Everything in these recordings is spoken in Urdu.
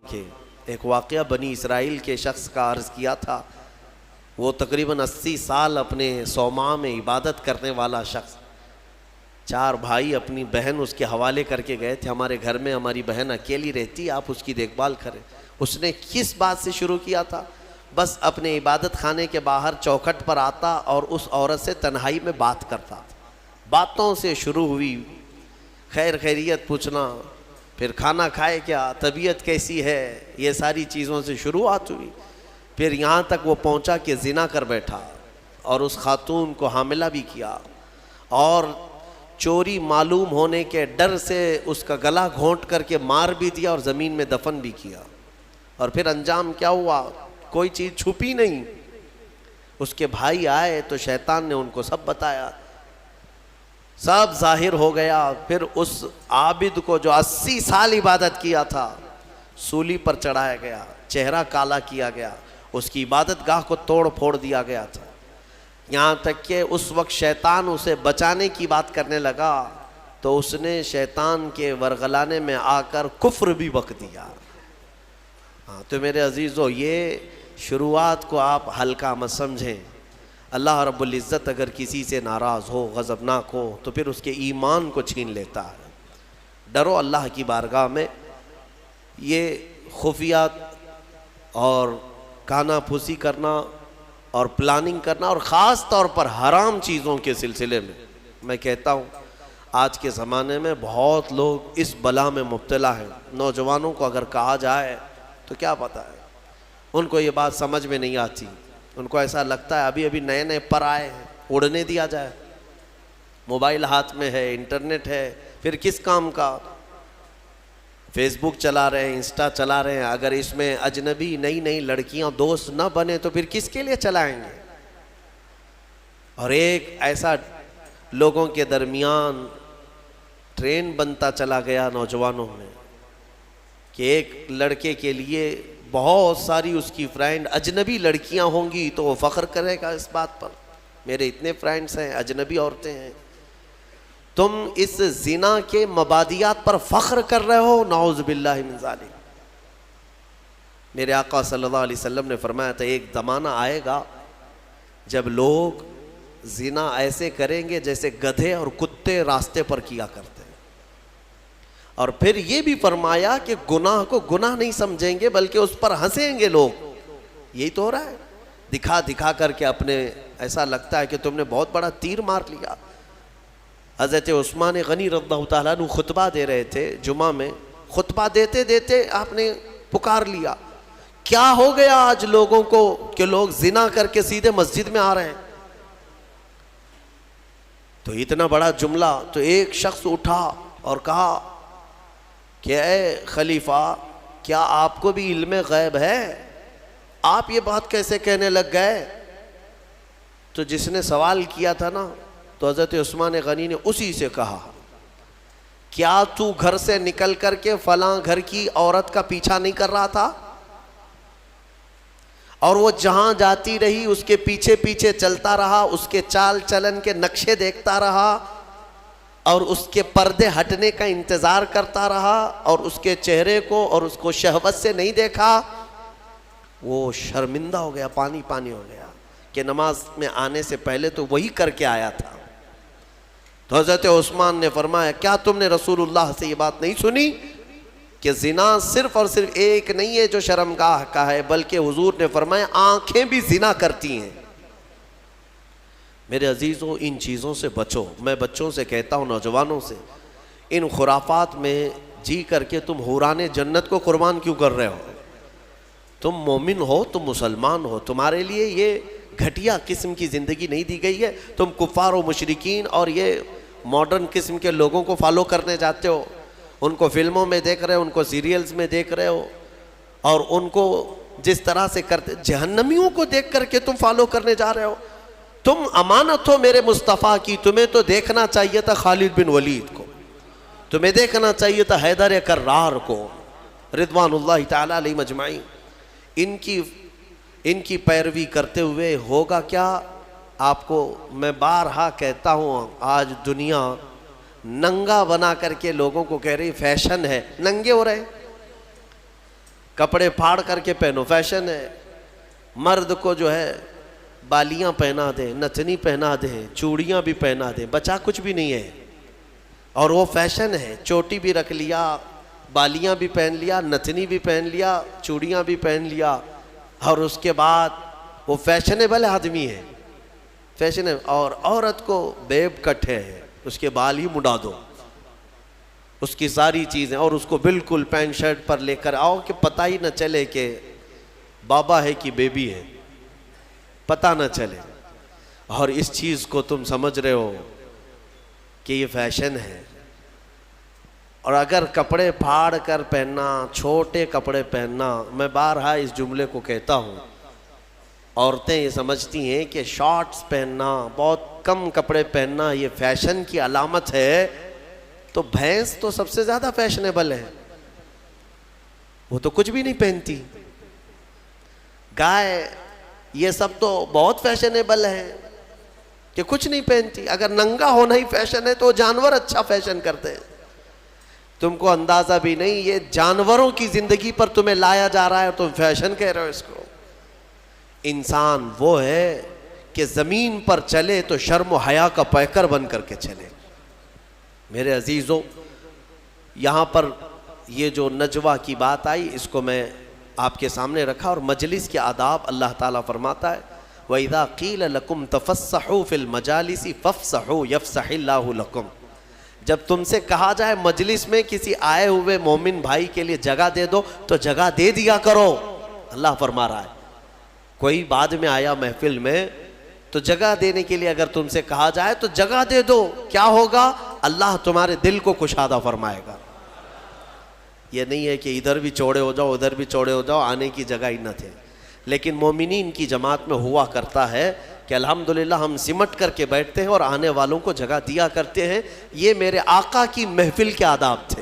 کے ایک واقعہ بنی اسرائیل کے شخص کا عرض کیا تھا. وہ تقریباً 80 سال اپنے صومعہ میں عبادت کرنے والا شخص. 4 بھائی اپنی بہن اس کے حوالے کر کے گئے تھے, ہمارے گھر میں ہماری بہن اکیلی رہتی, آپ اس کی دیکھ بھال کریں. اس نے کس بات سے شروع کیا تھا؟ بس اپنے عبادت خانے کے باہر چوکھٹ پر آتا اور اس عورت سے تنہائی میں بات کرتا تھا. باتوں سے شروع ہوئی, خیر خیریت پوچھنا, پھر کھانا کھائے کیا, طبیعت کیسی ہے, یہ ساری چیزوں سے شروعات ہوئی. پھر یہاں تک وہ پہنچا کہ زنا کر بیٹھا اور اس خاتون کو حاملہ بھی کیا, اور چوری معلوم ہونے کے ڈر سے اس کا گلا گھونٹ کر کے مار بھی دیا اور زمین میں دفن بھی کیا. اور پھر انجام کیا ہوا؟ کوئی چیز چھپی نہیں. اس کے بھائی آئے تو شیطان نے ان کو سب بتایا, سب ظاہر ہو گیا. پھر اس عابد کو جو 80 سال عبادت کیا تھا سولی پر چڑھایا گیا, چہرہ کالا کیا گیا, اس کی عبادت گاہ کو توڑ پھوڑ دیا گیا تھا. یہاں تک کہ اس وقت شیطان اسے بچانے کی بات کرنے لگا تو اس نے شیطان کے ورغلانے میں آ کر کفر بھی بک دیا. ہاں تو میرے عزیزو, یہ شروعات کو آپ ہلکا مت سمجھیں. اللہ رب العزت اگر کسی سے ناراض ہو, غضبناک ہو, تو پھر اس کے ایمان کو چھین لیتا ہے. ڈرو اللہ کی بارگاہ میں. یہ خفیات اور کانا پھوسی کرنا اور پلاننگ کرنا, اور خاص طور پر حرام چیزوں کے سلسلے میں کہتا ہوں آج کے زمانے میں بہت لوگ اس بلا میں مبتلا ہیں. نوجوانوں کو اگر کہا جائے تو کیا پتہ ہے, ان کو یہ بات سمجھ میں نہیں آتی. ان کو ایسا لگتا ہے ابھی نئے نئے پر آئے ہیں, اڑنے دیا جائے. موبائل ہاتھ میں ہے, انٹرنیٹ ہے, پھر کس کام کا؟ فیس بک چلا رہے ہیں, انسٹا چلا رہے ہیں. اگر اس میں اجنبی نئی لڑکیاں دوست نہ بنے تو پھر کس کے لیے چلائیں گے؟ اور ایک ایسا لوگوں کے درمیان ٹرین بنتا چلا گیا نوجوانوں میں کہ ایک لڑکے کے لیے بہت ساری اس کی فرینڈ اجنبی لڑکیاں ہوں گی تو وہ فخر کرے گا اس بات پر, میرے اتنے فرینڈز ہیں, اجنبی عورتیں ہیں. تم اس زنا کے مبادیات پر فخر کر رہے ہو, نعوذ باللہ من ذالک. میرے آقا صلی اللہ علیہ وسلم نے فرمایا تھا ایک زمانہ آئے گا جب لوگ زنا ایسے کریں گے جیسے گدھے اور کتے راستے پر کیا کرتے ہیں. اور پھر یہ بھی فرمایا کہ گناہ کو گناہ نہیں سمجھیں گے بلکہ اس پر ہنسیں گے لوگ. یہی تو ہو رہا ہے, دکھا کر کے اپنے ایسا لگتا ہے کہ تم نے بہت بڑا تیر مار لیا. حضرت عثمان غنی رضی اللہ تعالیٰ عنہ خطبہ دے رہے تھے جمعہ میں. خطبہ دیتے آپ نے پکار لیا, کیا ہو گیا آج لوگوں کو کہ لوگ زنا کر کے سیدھے مسجد میں آ رہے ہیں؟ تو اتنا بڑا جملہ. تو ایک شخص اٹھا اور کہا کہ اے خلیفہ, کیا آپ کو بھی علم غیب ہے؟ آپ یہ بات کیسے کہنے لگ گئے؟ تو جس نے سوال کیا تھا نا, تو حضرت عثمان غنی نے اسی سے کہا, کیا تو گھر سے نکل کر کے فلاں گھر کی عورت کا پیچھا نہیں کر رہا تھا؟ اور وہ جہاں جاتی رہی اس کے پیچھے پیچھے چلتا رہا, اس کے چال چلن کے نقشے دیکھتا رہا, اور اس کے پردے ہٹنے کا انتظار کرتا رہا, اور اس کے چہرے کو اور اس کو شہوت سے نہیں دیکھا. وہ شرمندہ ہو گیا, پانی ہو گیا کہ نماز میں آنے سے پہلے تو وہی کر کے آیا تھا. تو حضرت عثمان نے فرمایا, کیا تم نے رسول اللہ سے یہ بات نہیں سنی کہ زنا صرف اور صرف ایک نہیں ہے جو شرمگاہ کا ہے, بلکہ حضور نے فرمایا آنکھیں بھی زنا کرتی ہیں. میرے عزیزو, ان چیزوں سے بچو. میں بچوں سے کہتا ہوں, نوجوانوں سے, ان خرافات میں جی کر کے تم حوران جنت کو قربان کیوں کر رہے ہو؟ تم مومن ہو, تم مسلمان ہو, تمہارے لیے یہ گھٹیا قسم کی زندگی نہیں دی گئی ہے. تم کفار و مشرکین اور یہ ماڈرن قسم کے لوگوں کو فالو کرنے جاتے ہو, ان کو فلموں میں دیکھ رہے ہو, ان کو سیریلز میں دیکھ رہے ہو, اور ان کو جس طرح سے کرتے, جہنمیوں کو دیکھ کر کے تم فالو کرنے جا رہے ہو. تم امانت ہو میرے مصطفیٰ کی, تمہیں تو دیکھنا چاہیے تھا خالد بن ولید کو, تمہیں دیکھنا چاہیے تھا حیدر کرار کو رضوان اللہ تعالیٰ علیہ مجمعین. ان کی پیروی کرتے ہوئے ہوگا کیا؟ آپ کو میں بارہا کہتا ہوں, آج دنیا ننگا بنا کر کے لوگوں کو کہہ رہی فیشن ہے, ننگے ہو رہے. کپڑے پھاڑ کر کے پہنو، فیشن ہے۔ مرد کو جو ہے بالیاں پہنا دیں، نتنی پہنا دیں، چوڑیاں بھی پہنا دیں، بچا کچھ بھی نہیں ہے، اور وہ فیشن ہے۔ چوٹی بھی رکھ لیا، بالیاں بھی پہن لیا، نتنی بھی پہن لیا، چوڑیاں بھی پہن لیا، اور اس کے بعد وہ فیشنیبل آدمی ہے، فیشن ہے۔ اور عورت کو بیب کٹ ہے، اس کے بال ہی مڈا دو، اس کی ساری چیزیں، اور اس کو بالکل پینٹ شرٹ پر لے کر آؤ کہ پتہ ہی نہ چلے کہ بابا ہے کہ بیبی ہے، پتہ نہ چلے۔ اور اس چیز کو تم سمجھ رہے ہو کہ یہ فیشن ہے۔ اور اگر کپڑے پھاڑ کر پہننا، چھوٹے کپڑے پہننا، میں بارہا اس جملے کو کہتا ہوں، عورتیں یہ سمجھتی ہیں کہ شارٹس پہننا، بہت کم کپڑے پہننا یہ فیشن کی علامت ہے، تو بھینس تو سب سے زیادہ فیشنیبل ہے، وہ تو کچھ بھی نہیں پہنتی۔ گائے، یہ سب تو بہت فیشنیبل ہے کہ کچھ نہیں پہنتی۔ اگر ننگا ہونا ہی فیشن ہے تو جانور اچھا فیشن کرتے ہیں۔ تم کو اندازہ بھی نہیں، یہ جانوروں کی زندگی پر تمہیں لایا جا رہا ہے اور تم فیشن کہہ رہے ہو اس کو۔ انسان وہ ہے کہ زمین پر چلے تو شرم و حیا کا پیکر بن کر کے چلے۔ میرے عزیزوں، یہاں پر یہ جو نجوہ کی بات آئی، اس کو میں آپ کے سامنے رکھا، اور مجلس کے آداب اللہ تعالیٰ فرماتا ہے وَإِذَا قِيلَ لَكُمْ تَفَسَّحُوا فِي الْمَجَالِسِ فَافْسَحُوا يَفْسَحِ اللَّهُ لَكُمْ۔ جب تم سے کہا جائے مجلس میں کسی آئے ہوئے مومن بھائی کے لیے جگہ دے دو تو جگہ دے دیا کرو، اللہ فرما رہا ہے۔ کوئی بعد میں آیا محفل میں تو جگہ دینے کے لیے اگر تم سے کہا جائے تو جگہ دے دو، کیا ہوگا؟ اللہ تمہارے دل کو کشادہ فرمائے گا۔ یہ نہیں ہے کہ ادھر بھی چوڑے ہو جاؤ ادھر بھی چوڑے ہو جاؤ، آنے کی جگہ ہی نہ تھے۔ لیکن مومنین کی جماعت میں ہوا کرتا ہے کہ الحمدللہ ہم سمٹ کر کے بیٹھتے ہیں اور آنے والوں کو جگہ دیا کرتے ہیں۔ یہ میرے آقا کی محفل کے آداب تھے،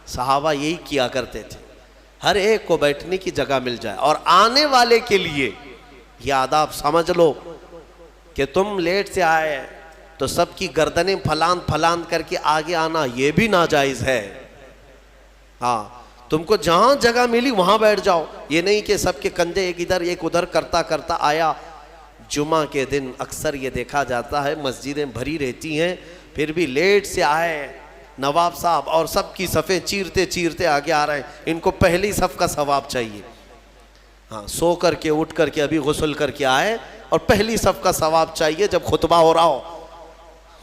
صحابہ یہی کیا کرتے تھے، ہر ایک کو بیٹھنے کی جگہ مل جائے۔ اور آنے والے کے لیے یہ آداب سمجھ لو کہ تم لیٹ سے آئے تو سب کی گردنیں پھلان پھلان کر کے آگے آنا یہ بھی ناجائز ہے۔ ہاں، تم کو جہاں جگہ ملی وہاں بیٹھ جاؤ، یہ نہیں کہ سب کے کندھے ایک ادھر ایک ادھر کرتا کرتا آیا۔ جمعہ کے دن اکثر یہ دیکھا جاتا ہے مسجدیں بھری رہتی ہیں، پھر بھی لیٹ سے آئے نواب صاحب اور سب کی صفیں چیرتے چیرتے آگے آ رہے ہیں، ان کو پہلی صف کا ثواب چاہیے۔ ہاں، سو کر کے اٹھ کر کے ابھی غسل کر کے آئے اور پہلی صف کا ثواب چاہیے جب خطبہ ہو رہا ہو۔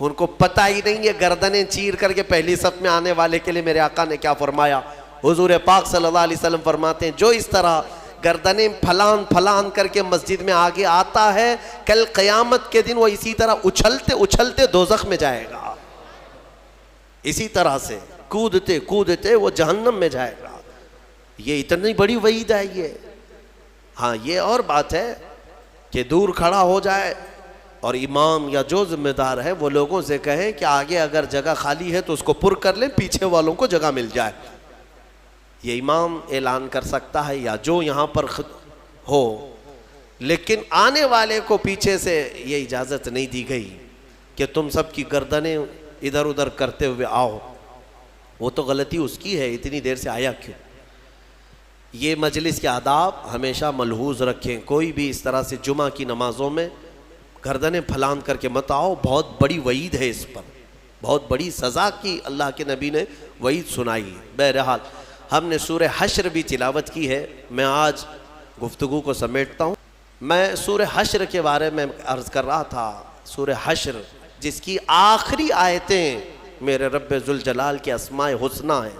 ان کو پتہ ہی نہیں ہے گردنیں چیر کر کے پہلی صف میں آنے والے کے لیے میرے آقا نے کیا فرمایا۔ حضور پاک صلی اللہ علیہ وسلم فرماتے ہیں جو اس طرح گردنیں پھلان پھلان کر کے مسجد میں آگے آتا ہے، کل قیامت کے دن وہ اسی طرح اچھلتے اچھلتے دوزخ میں جائے گا، اسی طرح سے کودتے کودتے وہ جہنم میں جائے گا۔ یہ اتنی بڑی وعید ہے یہ۔ ہاں، یہ اور بات ہے کہ دور کھڑا ہو جائے اور امام یا جو ذمہ دار ہے وہ لوگوں سے کہیں کہ آگے اگر جگہ خالی ہے تو اس کو پر کر لیں، پیچھے والوں کو جگہ مل جائے۔ یہ امام اعلان کر سکتا ہے یا جو یہاں پر ہو، لیکن آنے والے کو پیچھے سے یہ اجازت نہیں دی گئی کہ تم سب کی گردنیں ادھر ادھر کرتے ہوئے آؤ۔ وہ تو غلطی اس کی ہے، اتنی دیر سے آیا کیوں؟ یہ مجلس کے آداب ہمیشہ ملحوظ رکھیں۔ کوئی بھی اس طرح سے جمعہ کی نمازوں میں گردنیں پھلان کر کے مت آؤ، بہت بڑی وعید ہے اس پر، بہت بڑی سزا کی اللہ کے نبی نے وعید سنائی ہے۔ بہرحال ہم نے سورہ حشر بھی تلاوت کی ہے، میں آج گفتگو کو سمیٹتا ہوں۔ میں سورہ حشر کے بارے میں عرض کر رہا تھا، سورہ حشر جس کی آخری آیتیں میرے رب ذوالجلال کے اسماء حسنی ہیں،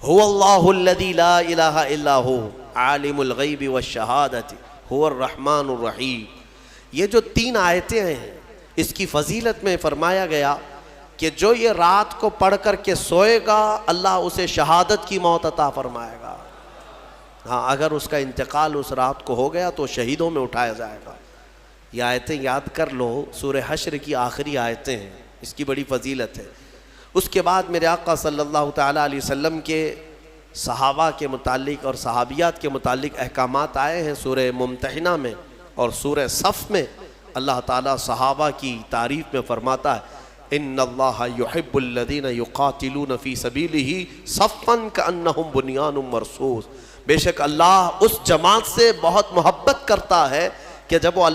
هو اللہ الذی لا الہ الا هو عالم الغیب والشہادۃ هو الرحمن الرحیم۔ یہ جو 3 آیتیں ہیں اس کی فضیلت میں فرمایا گیا کہ جو یہ رات کو پڑھ کر کے سوئے گا اللہ اسے شہادت کی موت عطا فرمائے گا۔ ہاں، اگر اس کا انتقال اس رات کو ہو گیا تو شہیدوں میں اٹھایا جائے گا۔ یہ آیتیں یاد کر لو، سورہ حشر کی آخری آیتیں ہیں، اس کی بڑی فضیلت ہے۔ اس کے بعد میرے آقا صلی اللہ تعالیٰ علیہ وسلم کے صحابہ کے متعلق اور صحابیات کے متعلق احکامات آئے ہیں سورہ ممتحنہ میں اور سورہ صف میں۔ اللہ تعالیٰ صحابہ کی تعریف میں فرماتا ہے ان اللہ یحب الذین یقاتلون فی سبیلہ صفا کانہم بنیان مرصوص۔ بے شک اللہ اس جماعت سے بہت محبت کرتا ہے کہ جب وہ اللہ